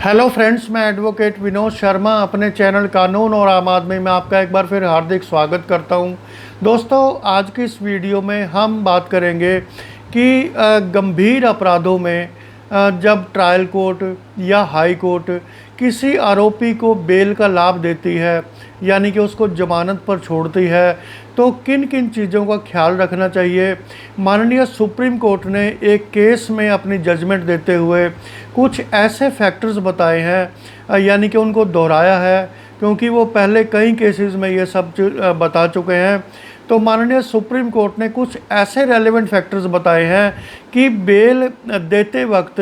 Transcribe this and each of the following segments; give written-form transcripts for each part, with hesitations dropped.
Hello friends, मैं advocate Vinod Sharma अपने channel कानून और आम आदमी में आपका एक बार फिर हार्दिक स्वागत करता हूं। दोस्तों, आज की इस वीडियो में हम बात करेंगे कि गंभीर अपराधों में जब ट्रायल कोर्ट या हाई कोर्ट किसी आरोपी को बेल का लाभ देती है, यानी कि उसको जमानत पर छोड़ती है, तो किन किन चीज़ों का ख्याल रखना चाहिए। माननीय सुप्रीम कोर्ट ने एक केस में अपनी जजमेंट देते हुए कुछ ऐसे फैक्टर्स बताए हैं, यानी कि उनको दोहराया है, क्योंकि वो पहले कई केसेस में ये सब बता चुके हैं। तो माननीय सुप्रीम कोर्ट ने कुछ ऐसे रेलेवेंट फैक्टर्स बताए हैं कि बेल देते वक्त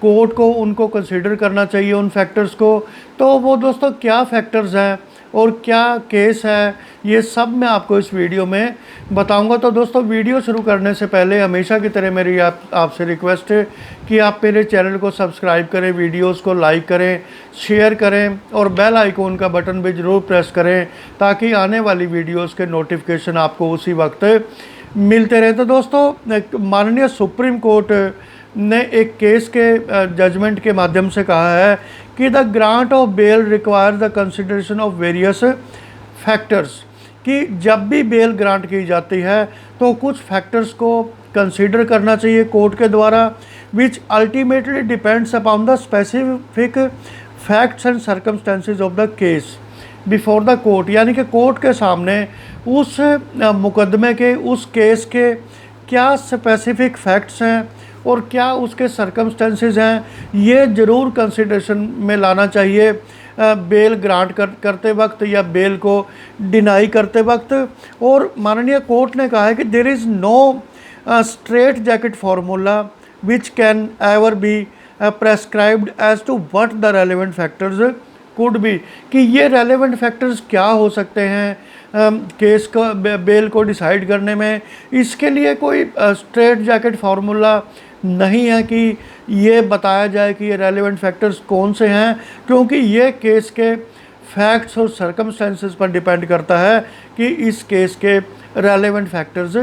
कोर्ट को उनको कंसीडर करना चाहिए, उन फैक्टर्स को। तो वो दोस्तों क्या फैक्टर्स हैं और क्या केस है, ये सब मैं आपको इस वीडियो में बताऊंगा। तो दोस्तों, वीडियो शुरू करने से पहले हमेशा की तरह मेरी आपसे रिक्वेस्ट है कि आप मेरे चैनल को सब्सक्राइब करें, वीडियोस को लाइक करें, शेयर करें और बेल आइकॉन का बटन भी ज़रूर प्रेस करें, ताकि आने वाली वीडियोस के नोटिफिकेशन आपको उसी वक्त मिलते रहे। तो दोस्तों, माननीय सुप्रीम कोर्ट ने एक केस के जजमेंट के माध्यम से कहा है कि the grant of bail require the consideration of various factors, कि जब भी बेल ग्रांट की जाती है तो कुछ फैक्टर्स को कंसीडर करना चाहिए कोर्ट के द्वारा, which ultimately depends upon the specific facts and circumstances of the case before the court, यानी कि कोर्ट के सामने उस मुकदमे के, उस केस के क्या स्पेसिफिक फैक्ट्स हैं और क्या उसके सर्कमस्टेंसेस हैं, ये ज़रूर कंसिडरेशन में लाना चाहिए बेल ग्रांट करते वक्त या बेल को डिनाई करते वक्त। और माननीय कोर्ट ने कहा है कि there is no straight jacket formula which can ever be prescribed as to what the relevant factors could be, कि ये रेलेवेंट फैक्टर्स क्या हो सकते हैं केस का बेल को डिसाइड करने में। इसके लिए कोई स्ट्रेट जैकेट फार्मूला नहीं है कि ये बताया जाए कि ये रेलेवेंट फैक्टर्स कौन से हैं, क्योंकि ये केस के फैक्ट्स और सर्कमस्टेंसेस पर डिपेंड करता है कि इस केस के रेलेवेंट फैक्टर्स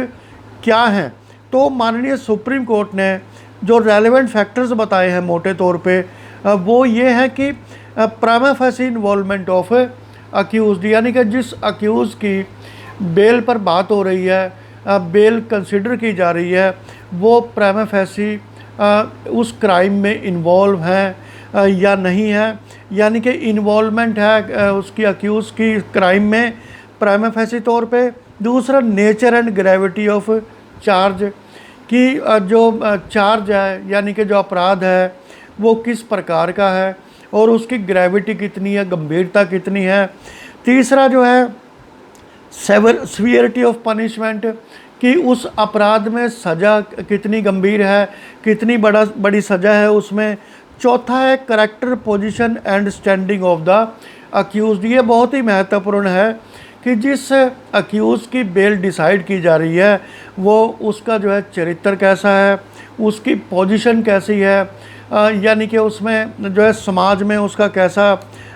क्या हैं। तो माननीय सुप्रीम कोर्ट ने जो रेलेवेंट फैक्टर्स बताए हैं मोटे तौर पे, वो ये है कि prima facie involvement of accused, यानी कि जिस अक्यूज़ की बेल पर बात हो रही है, बेल कंसिडर की जा रही है, वो प्राइमा फेसी उस क्राइम में इन्वॉल्व हैं या नहीं है, यानी कि इन्वॉल्वमेंट है उसकी अक्यूज़ की क्राइम में प्राइमा फेसी तौर पे। दूसरा, nature and gravity of charge, कि जो चार्ज है, यानी कि जो अपराध है वो किस प्रकार का है और उसकी ग्रेविटी कितनी है, गंभीरता कितनी है। तीसरा जो है सीवियरिटी ऑफ पनिशमेंट, कि उस अपराध में सज़ा कितनी गंभीर है, कितनी बड़ी सज़ा है उसमें। चौथा है character, position and standing of the accused. ये बहुत ही महत्वपूर्ण है कि जिस अक्यूज़ की बेल डिसाइड की जा रही है वो उसका जो है चरित्र कैसा है, उसकी पोजीशन कैसी है, यानी कि उसमें जो है समाज में उसका कैसा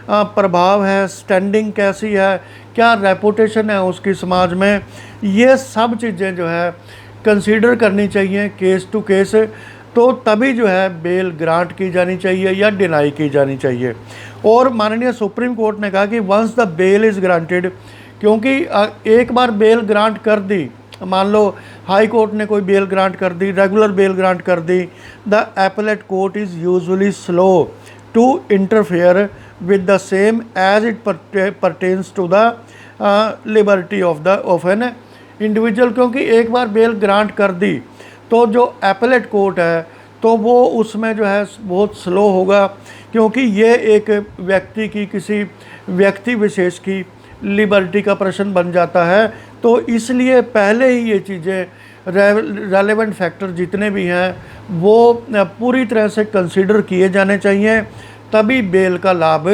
प्रभाव है, स्टैंडिंग कैसी है, क्या रेपुटेशन है उसकी समाज में। ये सब चीज़ें जो है कंसीडर करनी चाहिए केस टू केस, तो तभी जो है बेल ग्रांट की जानी चाहिए या डिनाई की जानी चाहिए। और माननीय सुप्रीम कोर्ट ने कहा कि once the bail is granted, क्योंकि एक बार बेल ग्रांट कर दी, मान लो हाई कोर्ट ने कोई बेल ग्रांट कर दी, रेगुलर बेल ग्रांट कर दी, the appellate court is usually slow to interfere with the same as it pertains to the liberty of an individual. क्योंकि एक बार बेल ग्रांट कर दी तो जो एपेलेट कोर्ट है तो वो उसमें जो है बहुत स्लो होगा, क्योंकि ये एक व्यक्ति की, किसी व्यक्ति विशेष की लिबर्टी का प्रश्न बन जाता है। तो इसलिए पहले ही ये चीज़ें, रेलेवेंट फैक्टर जितने भी हैं वो पूरी तरह से कंसीडर किए जाने चाहिए, तभी बेल का लाभ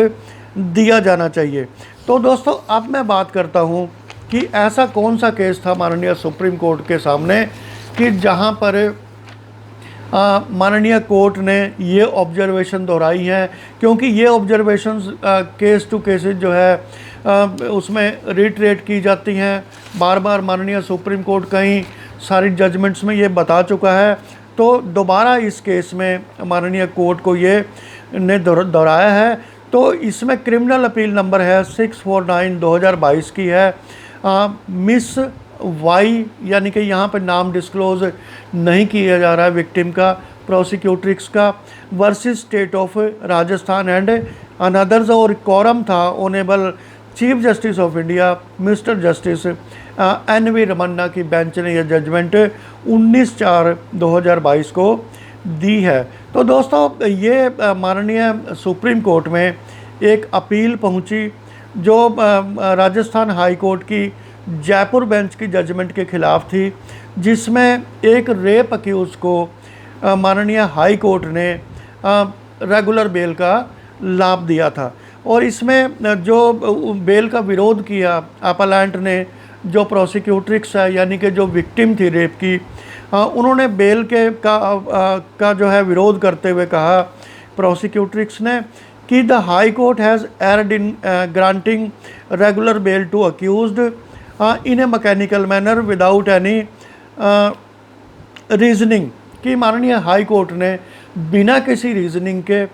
दिया जाना चाहिए। तो दोस्तों, अब मैं बात करता हूँ कि ऐसा कौन सा केस था माननीय सुप्रीम कोर्ट के सामने कि जहाँ पर माननीय कोर्ट ने ये ऑब्जर्वेशन दोहराई हैं, क्योंकि ये ऑब्जर्वेशंस केस टू केसेस जो है उसमें रिट्रेट की जाती हैं। बार बार माननीय सुप्रीम कोर्ट कई सारी जजमेंट्स में ये बता चुका है। तो दोबारा इस केस में माननीय कोर्ट को ये ने दोहराया है। तो इसमें क्रिमिनल अपील नंबर है 649/2022 की है। मिस वाई यानी कि यहाँ पे नाम डिस्क्लोज नहीं किया जा रहा है विक्टिम का, प्रोसिक्यूट्रिक्स का, versus state of Rajasthan and others. और कोरम था honourable chief justice of India mister justice NV Ramana की बेंच ने यह जजमेंट 19/4/2022 को दी है। तो दोस्तों ये माननीय सुप्रीम कोर्ट में एक अपील पहुंची जो राजस्थान हाई कोर्ट की जयपुर बेंच की जजमेंट के ख़िलाफ़ थी, जिसमें एक रेप अक्यूज़ को माननीय हाई कोर्ट ने रेगुलर बेल का लाभ दिया था। और इसमें जो बेल का विरोध किया अपलांट ने, जो प्रोसिक्यूट्रिक्स है यानी कि जो विक्टिम थी रेप की, उन्होंने बेल के का जो है विरोध करते हुए कहा प्रोसिक्यूट्रिक्स ने कि the high court has erred in granting regular bail to accused in a mechanical manner without any reasoning. कि माननीय हाई कोर्ट ने बिना किसी रीजनिंग के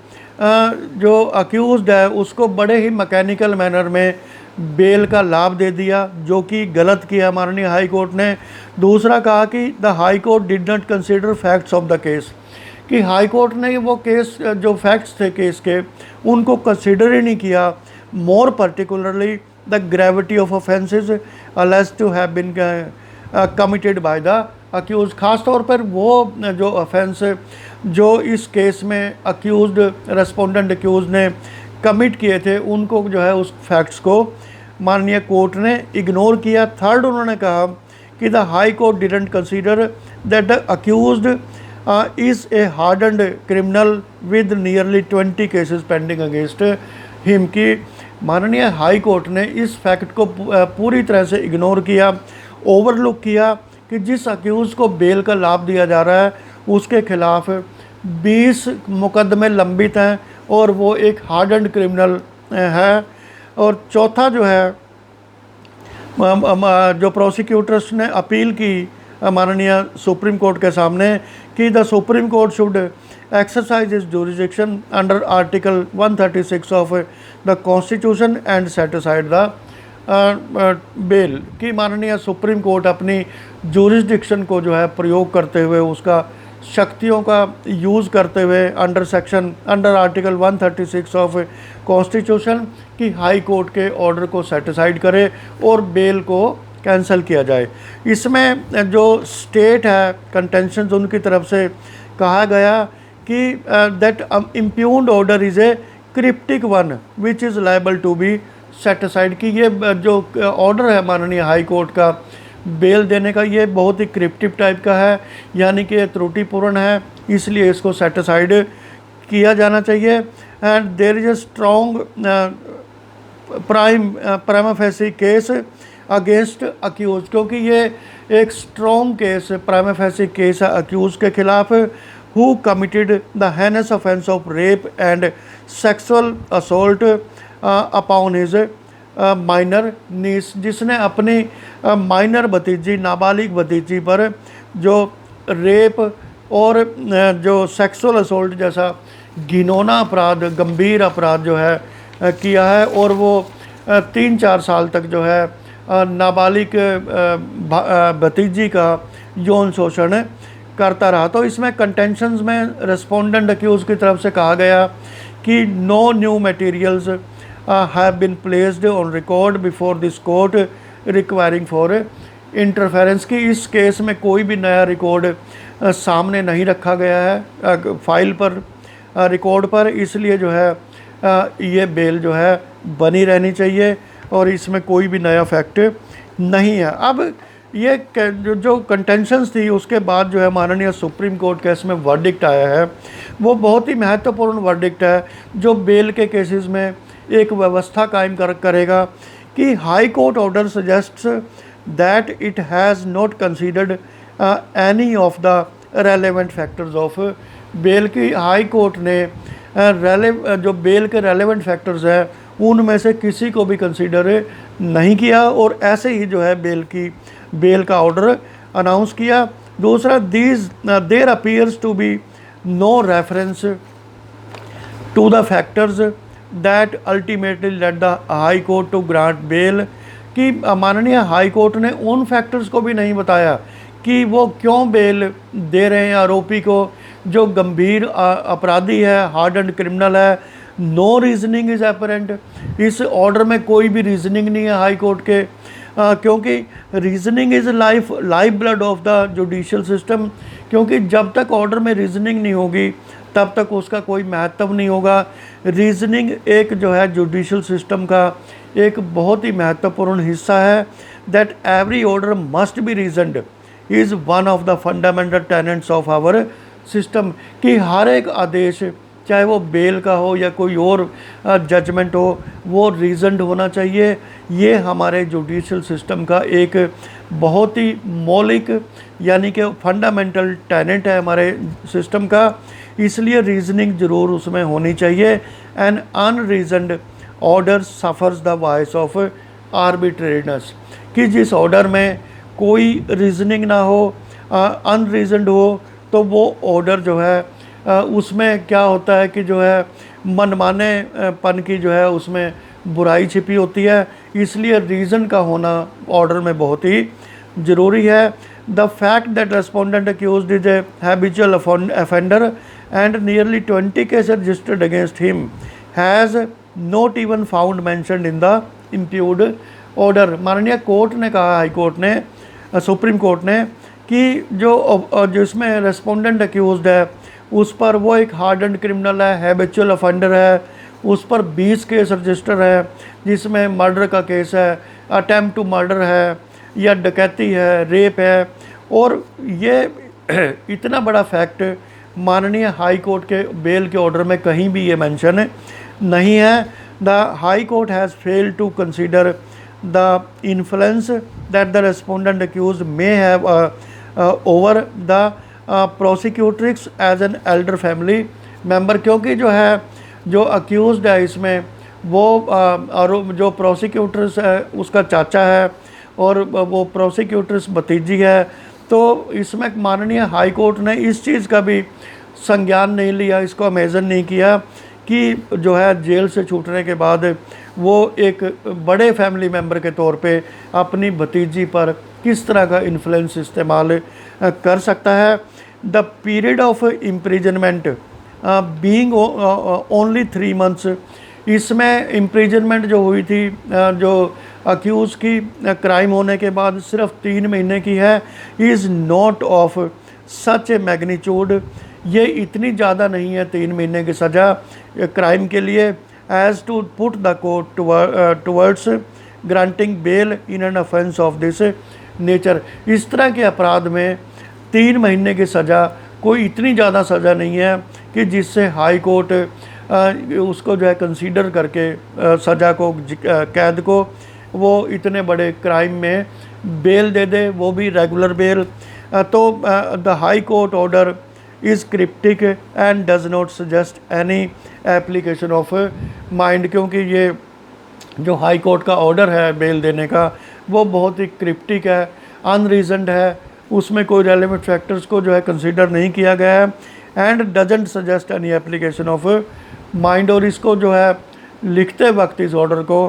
जो अक्यूज्ड है उसको बड़े ही मैकेनिकल मैनर में बेल का लाभ दे दिया, जो कि गलत किया माननीय हाई कोर्ट ने। दूसरा कहा कि the high court did not consider facts of the case, कि हाई कोर्ट ने वो केस जो फैक्ट्स थे केस के उनको कंसीडर ही नहीं किया। More particularly the gravity of offences alleged to have been committed by the accused. ख़ास तौर पर वो जो ऑफेंस जो इस केस में अक्यूज्ड रेस्पोंडेंट अक्यूज ने कमिट किए थे उनको जो है उस फैक्ट्स को माननीय कोर्ट ने इग्नोर किया। थर्ड उन्होंने कहा कि the high court didn't consider that the accused is a hardened criminal with nearly 20 cases pending against him. की माननीय हाई कोर्ट ने इस फैक्ट को पूरी तरह से इग्नोर किया, ओवरलुक किया कि जिस अक्यूज़ को बेल का लाभ दिया जा रहा है उसके खिलाफ 20 मुकदमे लंबित हैं और वो एक हार्डन्ड क्रिमिनल है। और चौथा जो है जो प्रोसिक्यूटर्स ने अपील की माननीय सुप्रीम कोर्ट के सामने कि the supreme court should exercise is jurisdiction under article 136 of the constitution and set aside the bail. कि माननीय सुप्रीम कोर्ट अपनी जुरिडिक्शन को जो है प्रयोग करते हुए, उसका शक्तियों का यूज़ करते हुए अंडर आर्टिकल 136 ऑफ कॉन्स्टिट्यूशन की हाई कोर्ट के ऑर्डर को सेटिसाइड करे और बेल को कैंसिल किया जाए। इसमें जो स्टेट है कंटेंशंस उनकी तरफ से कहा गया कि that impugned order is a cryptic one which is liable to be set aside. कि ये जो ऑर्डर है माननीय हाई कोर्ट का बेल देने का, ये बहुत ही क्रिप्टिव टाइप का है, यानी कि त्रुटिपूर्ण है, इसलिए इसको सेटिसाइड किया जाना चाहिए। And there is a strong prima facie case against accused, क्योंकि ये एक strong case prima facie case है अक्यूज के खिलाफ, who committed the heinous offence of rape and sexual assault upon his minor niece, जिसने अपनी माइनर भतीजी, नाबालिग भतीजी पर जो रेप और जो सेक्सुअल असोल्ट जैसा घिनौना अपराध, गंभीर अपराध जो है किया है, और वो 3-4 साल तक जो है नाबालिग भतीजी का यौन शोषण करता रहा। तो इसमें कंटेंशंस में रेस्पोंडेंट अक्यूज़ की तरफ से कहा गया कि no new materials have been placed on record before this court requiring for interference। की इस केस में कोई भी नया रिकॉर्ड सामने नहीं रखा गया है फाइल पर, रिकॉर्ड पर, इसलिए जो है ये बेल जो है बनी रहनी चाहिए और इसमें कोई भी नया फैक्ट नहीं है। अब ये जो कंटेंशंस थी उसके बाद जो है माननीय सुप्रीम कोर्ट का इसमें वर्डिक्ट आया है, वो बहुत ही महत्वपूर्ण वर्डिक्ट है जो बेल के केसेस में एक व्यवस्था कायम करेगा कि high court order suggests that it has not considered any of the relevant factors of bail. की हाई कोर्ट ने जो बेल के रेलेवेंट फैक्टर्स हैं उनमें से किसी को भी कंसीडर नहीं किया और ऐसे ही जो है बेल का ऑर्डर अनाउंस किया। दूसरा, these there appears to be no reference to the factors that ultimately let the high court to grant bail, कि माननीय हाई कोर्ट ने उन फैक्टर्स को भी नहीं बताया कि वो क्यों बेल दे रहे हैं आरोपी को जो गंभीर अपराधी है, हार्डन्ड क्रिमिनल है। नो रीजनिंग इज़ एपरेंट, इस ऑर्डर में कोई भी रीजनिंग नहीं है हाई कोर्ट के, क्योंकि reasoning is life blood of the judicial system, क्योंकि जब तक ऑर्डर में रीजनिंग नहीं होगी तब तक उसका कोई महत्व नहीं होगा। रीजनिंग एक जो है जुडिशियल सिस्टम का एक बहुत ही महत्वपूर्ण हिस्सा है। That every order must be reasoned is one of the fundamental tenets of our system, कि हर एक आदेश चाहे वो बेल का हो या कोई और जजमेंट हो वो रीजनड होना चाहिए। ये हमारे जुडिशियल सिस्टम का एक बहुत ही मौलिक यानी कि फंडामेंटल टेनेंट है हमारे सिस्टम का, इसलिए रीजनिंग ज़रूर उसमें होनी चाहिए। An unreasoned order suffers the vice of arbitrariness, कि जिस ऑर्डर में कोई रीजनिंग ना हो, अनरीजनड हो, तो वो ऑर्डर जो है उसमें क्या होता है कि जो है मनमाने पन की जो है उसमें बुराई छिपी होती है, इसलिए रीज़न का होना ऑर्डर में बहुत ही ज़रूरी है। The fact that respondent accused is a habitual offender and nearly 20 case registered against him has not even found mentioned in the impugned order. माननीय कोर्ट ने कहा, हाई कोर्ट ने, सुप्रीम कोर्ट ने, कि जिसमें रेस्पोंडेंट अक्यूज्ड है उस पर वो एक हार्डन्ड क्रिमिनल है, हैबिचुअल ऑफेंडर है, उस पर 20 केस रजिस्टर है, जिसमें मर्डर का केस है, अटैम्प्ट टू मर्डर है, या डकैती है, रेप है। और ये इतना बड़ा फैक्ट माननीय हाई कोर्ट के बेल के ऑर्डर में कहीं भी ये मेंशन नहीं है। The high court has failed to consider the influence that the respondent accused may have over the prosecutrix as an elder family member, क्योंकि जो अक्यूज़ड है इसमें वो जो प्रोसिक्यूटर्स है उसका चाचा है और वो प्रोसिक्यूटर्स भतीजी है। तो इसमें माननीय हाई कोर्ट ने इस चीज़ का भी संज्ञान नहीं लिया, इसको अमेजन नहीं किया कि जो है जेल से छूटने के बाद वो एक बड़े फैमिली मेम्बर के तौर पे अपनी भतीजी पर किस तरह का इन्फ्लुएंस इस्तेमाल कर सकता है। The period of imprisonment being only 3 months, इसमें इम्प्रिजनमेंट जो हुई थी जो अक्यूज़ की क्राइम होने के बाद सिर्फ 3 महीने की है। Is not of such A magnitude, ये इतनी ज़्यादा नहीं है 3 महीने की सज़ा क्राइम के लिए, as to put the court towards granting bail in an offence of this nature. इस तरह के अपराध में 3 महीने की सज़ा कोई इतनी ज़्यादा सज़ा नहीं है कि जिससे हाई कोर्ट उसको जो है कंसीडर करके सज़ा को कैद को वो इतने बड़े क्राइम में बेल दे दे, वो भी रेगुलर बेल। तो the high court order is cryptic and does not suggest any application of mind, क्योंकि ये जो हाई कोर्ट का ऑर्डर है बेल देने का वो बहुत ही क्रिप्टिक है, अनरीजनड है, उसमें कोई रेलेवेंट फैक्टर्स को जो है कंसीडर नहीं किया गया है, and doesn't suggest any application of mind. और इसको जो है लिखते वक्त इस ऑर्डर को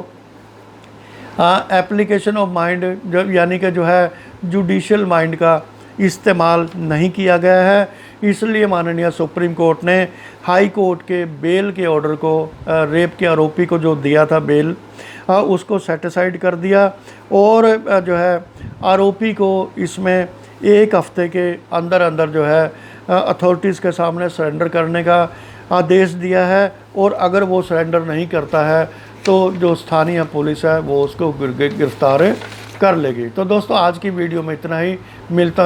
एप्लीकेशन ऑफ माइंड यानी कि जो है जुडिशियल माइंड का इस्तेमाल नहीं किया गया है, इसलिए माननीय सुप्रीम कोर्ट ने हाई कोर्ट के बेल के ऑर्डर को रेप के आरोपी को जो दिया था बेल उसको सेटिसाइड कर दिया और जो है आरोपी को इसमें 1 हफ्ते के अंदर अंदर जो है अथॉरिटीज़ के सामने सरेंडर करने का आदेश दिया है। और अगर वो सरेंडर नहीं करता है तो जो स्थानीय पुलिस है वो उसको गिरफ्तार कर लेगी। तो दोस्तों आज की वीडियो में इतना ही, मिलता